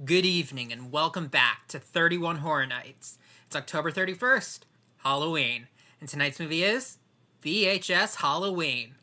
Good evening and welcome back to 31 Horror Nights. It's October 31st, Halloween, and tonight's movie is VHS Halloween.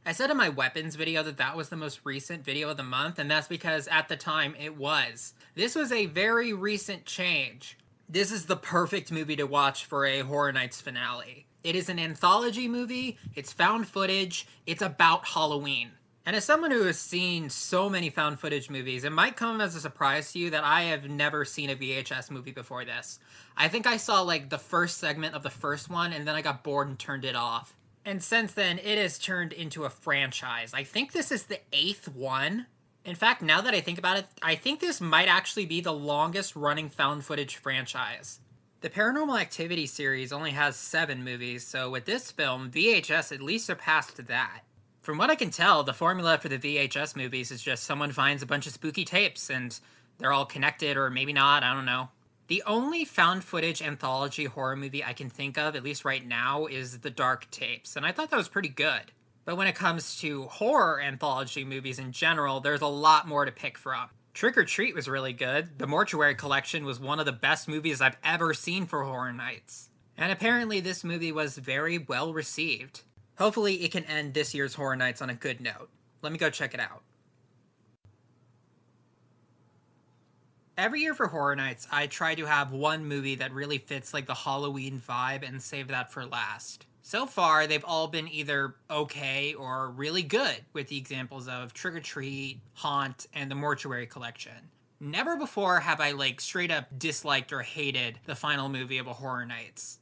I said in my weapons video that was the most recent video of the month, and that's because at the time it was. This was a very recent change. This is the perfect movie to watch for a Horror Nights finale. It is an anthology movie, it's found footage, it's about Halloween. And as someone who has seen so many found footage movies, it might come as a surprise to you that I have never seen a VHS movie before this. I think I saw like the first segment of the first one and then I got bored and turned it off. And since then, it has turned into a franchise. I think this is the 8th one. In fact, now that I think about it, I think this might actually be the longest running found footage franchise. The Paranormal Activity series only has 7 movies, so with this film, VHS at least surpassed that. From what I can tell, the formula for the VHS movies is just someone finds a bunch of spooky tapes and they're all connected, or maybe not, I don't know. The only found footage anthology horror movie I can think of, at least right now, is The Dark Tapes, and I thought that was pretty good. But when it comes to horror anthology movies in general, there's a lot more to pick from. Trick or Treat was really good. The Mortuary Collection was one of the best movies I've ever seen for Horror Nights. And apparently this movie was very well received. Hopefully it can end this year's Horror Nights on a good note. Let me go check it out. Every year for Horror Nights, I try to have one movie that really fits like the Halloween vibe and save that for last. So far, they've all been either okay or really good, with the examples of Trick or Treat, Haunt, and the Mortuary Collection. Never before have I like straight up disliked or hated the final movie of a Horror Nights.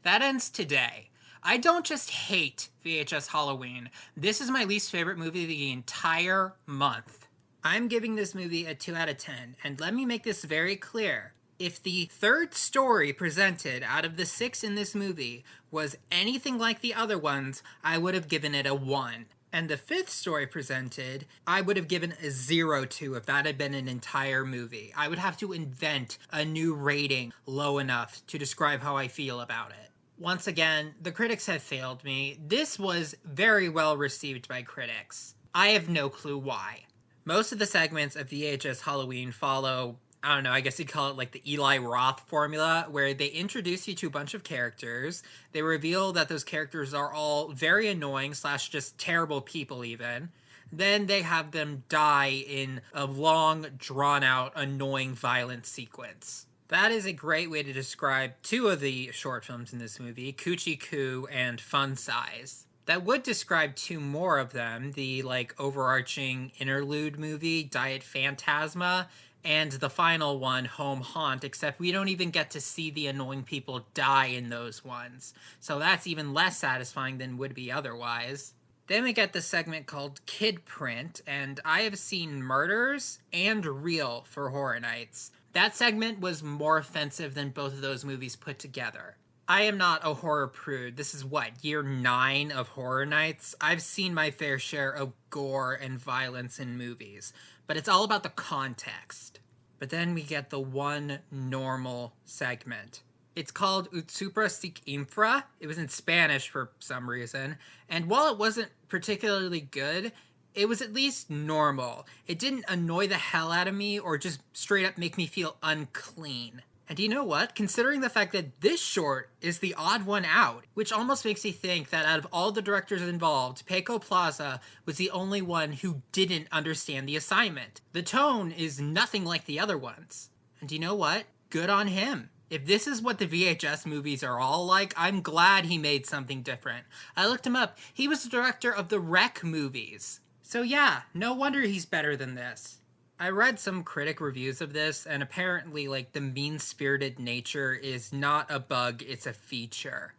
That ends today. I don't just hate VHS Halloween. This is my least favorite movie of the entire month. I'm giving this movie a 2 out of 10, and let me make this very clear. If the third story presented out of the 6 in this movie was anything like the other ones, I would have given it a 1. And the 5th story presented, I would have given a 0 to if that had been an entire movie. I would have to invent a new rating low enough to describe how I feel about it. Once again, the critics have failed me. This was very well received by critics. I have no clue why. Most of the segments of VHS Halloween follow, I don't know, I guess you'd call it like the Eli Roth formula, where they introduce you to a bunch of characters. They reveal that those characters are all very annoying / just terrible people even. Then they have them die in a long, drawn-out, annoying, violent sequence. That is a great way to describe 2 of the short films in this movie, Coochie Coo and Fun Size. That would describe 2 more of them, the like overarching interlude movie, Diet Phantasma, and the final one, Home Haunt, except we don't even get to see the annoying people die in those ones. So that's even less satisfying than would be otherwise. Then we get the segment called Kid Print, and I have seen Murders and Real for Horror Nights. That segment was more offensive than both of those movies put together. I am not a horror prude. This is year 9 of Horror Nights? I've seen my fair share of gore and violence in movies, but it's all about the context. But then we get the one normal segment. It's called Utsupra Sic Infra. It was in Spanish for some reason, and while it wasn't particularly good, it was at least normal. It didn't annoy the hell out of me or just straight up make me feel unclean. And you know what? Considering the fact that this short is the odd one out, which almost makes me think that out of all the directors involved, Paco Plaza was the only one who didn't understand the assignment. The tone is nothing like the other ones. And you know what? Good on him. If this is what the VHS movies are all like, I'm glad he made something different. I looked him up. He was the director of the Wreck movies. So yeah, no wonder he's better than this. I read some critic reviews of this, and apparently, like, the mean-spirited nature is not a bug, it's a feature.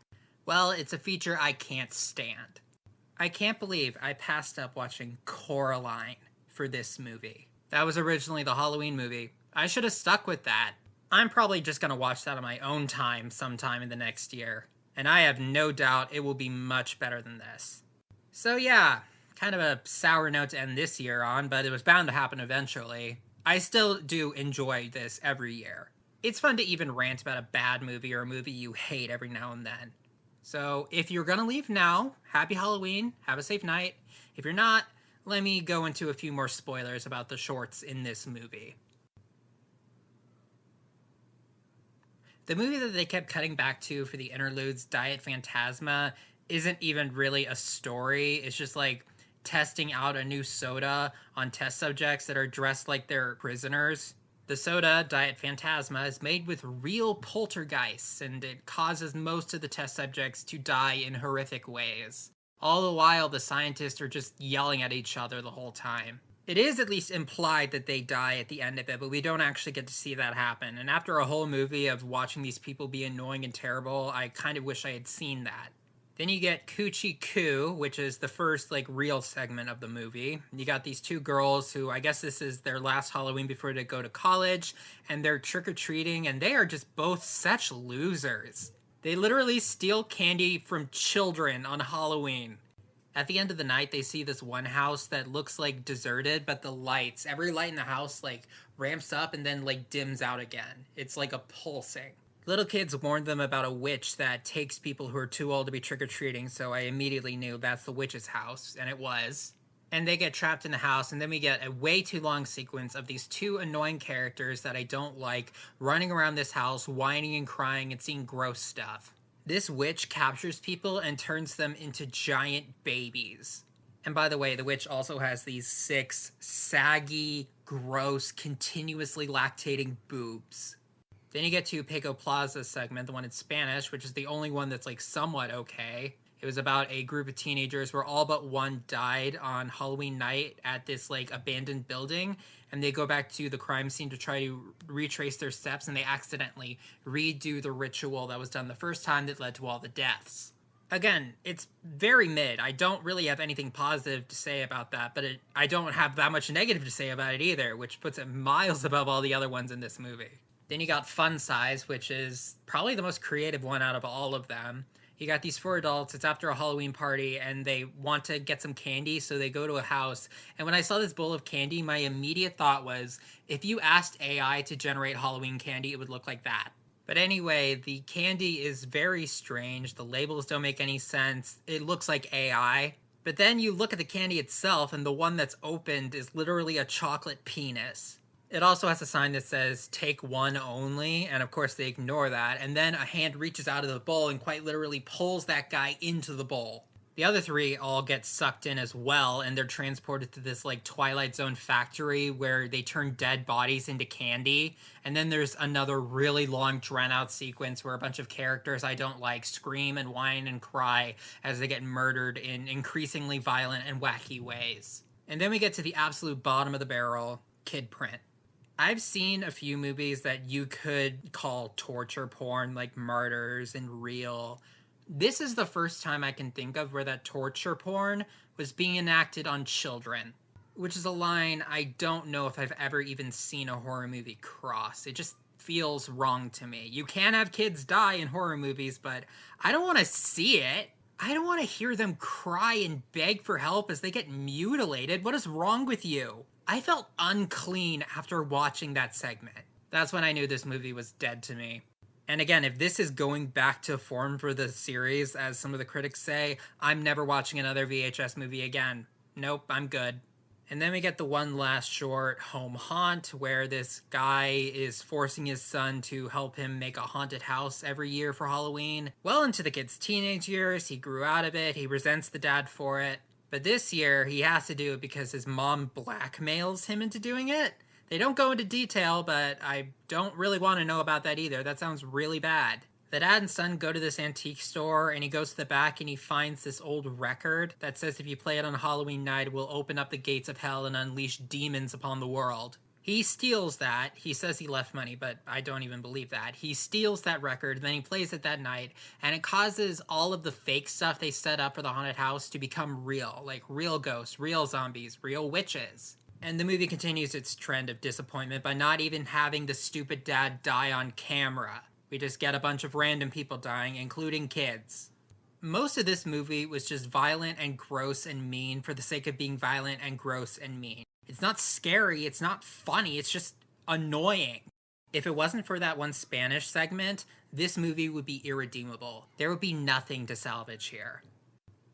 Well, it's a feature I can't stand. I can't believe I passed up watching Coraline for this movie. That was originally the Halloween movie. I should have stuck with that. I'm probably just gonna watch that on my own time sometime in the next year, and I have no doubt it will be much better than this. So yeah, kind of a sour note to end this year on, but it was bound to happen eventually. I still do enjoy this every year. It's fun to even rant about a bad movie or a movie you hate every now and then. So if you're gonna leave now, happy Halloween, have a safe night. If you're not, let me go into a few more spoilers about the shorts in this movie. The movie that they kept cutting back to for the interludes, Diet Phantasma, isn't even really a story. It's just like testing out a new soda on test subjects that are dressed like they're prisoners. The soda, Diet Phantasma, is made with real poltergeists, and it causes most of the test subjects to die in horrific ways. All the while, the scientists are just yelling at each other the whole time. It is at least implied that they die at the end of it, but we don't actually get to see that happen. And after a whole movie of watching these people be annoying and terrible, I kind of wish I had seen that. Then you get Coochie Coo, which is the first like real segment of the movie. You got these two girls who I guess this is their last Halloween before they go to college, and they're trick-or-treating, and they are just both such losers. They literally steal candy from children on Halloween. At the end of the night, they see this one house that looks like deserted, but the lights, every light in the house like ramps up and then like dims out again. It's like a pulsing. Little kids warned them about a witch that takes people who are too old to be trick-or-treating, so I immediately knew that's the witch's house, and it was. And they get trapped in the house, and then we get a way too long sequence of these two annoying characters that I don't like running around this house, whining and crying and seeing gross stuff. This witch captures people and turns them into giant babies. And by the way, the witch also has these 6 saggy, gross, continuously lactating boobs. Then you get to Paco Plaza's segment, the one in Spanish, which is the only one that's like somewhat okay. It was about a group of teenagers where all but one died on Halloween night at this like abandoned building, and they go back to the crime scene to try to retrace their steps, and they accidentally redo the ritual that was done the first time that led to all the deaths. Again, it's very mid. I don't really have anything positive to say about that, but I don't have that much negative to say about it either, which puts it miles above all the other ones in this movie. Then you got Fun Size, which is probably the most creative one out of all of them. You got these 4 adults, it's after a Halloween party, and they want to get some candy, so they go to a house. And when I saw this bowl of candy, my immediate thought was, if you asked AI to generate Halloween candy, it would look like that. But anyway, the candy is very strange, the labels don't make any sense, it looks like AI. But then you look at the candy itself, and the one that's opened is literally a chocolate penis. It also has a sign that says, take one only, and of course they ignore that, and then a hand reaches out of the bowl and quite literally pulls that guy into the bowl. The other 3 all get sucked in as well, and they're transported to this like Twilight Zone factory where they turn dead bodies into candy, and then there's another really long drawn out sequence where a bunch of characters I don't like scream and whine and cry as they get murdered in increasingly violent and wacky ways. And then we get to the absolute bottom of the barrel, Kid Print. I've seen a few movies that you could call torture porn, like Martyrs and Real. This is the first time I can think of where that torture porn was being enacted on children, which is a line I don't know if I've ever even seen a horror movie cross. It just feels wrong to me. You can have kids die in horror movies, but I don't want to see it. I don't want to hear them cry and beg for help as they get mutilated. What is wrong with you? I felt unclean after watching that segment. That's when I knew this movie was dead to me. And again, if this is going back to form for the series, as some of the critics say, I'm never watching another VHS movie again. Nope, I'm good. And then we get the one last short, Home Haunt, where this guy is forcing his son to help him make a haunted house every year for Halloween. Well into the kid's teenage years, he grew out of it, he resents the dad for it. But this year, he has to do it because his mom blackmails him into doing it. They don't go into detail, but I don't really want to know about that either. That sounds really bad. The dad and son go to this antique store, and he goes to the back and he finds this old record that says if you play it on Halloween night, it will open up the gates of hell and unleash demons upon the world. He steals that. He says he left money, but I don't even believe that. He steals that record, then he plays it that night, and it causes all of the fake stuff they set up for the haunted house to become real, like real ghosts, real zombies, real witches. And the movie continues its trend of disappointment by not even having the stupid dad die on camera. We just get a bunch of random people dying, including kids. Most of this movie was just violent and gross and mean for the sake of being violent and gross and mean. It's not scary, it's not funny, it's just annoying. If it wasn't for that one Spanish segment, this movie would be irredeemable. There would be nothing to salvage here.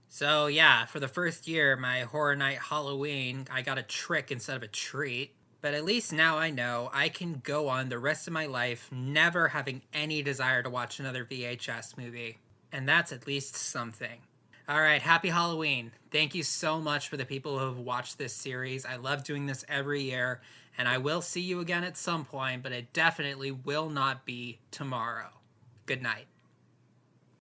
So yeah, for the first year, my Horror Night Halloween, I got a trick instead of a treat. But at least now I know I can go on the rest of my life never having any desire to watch another VHS movie. And that's at least something. All right, happy Halloween. Thank you so much for the people who have watched this series. I love doing this every year, and I will see you again at some point, but it definitely will not be tomorrow. Good night.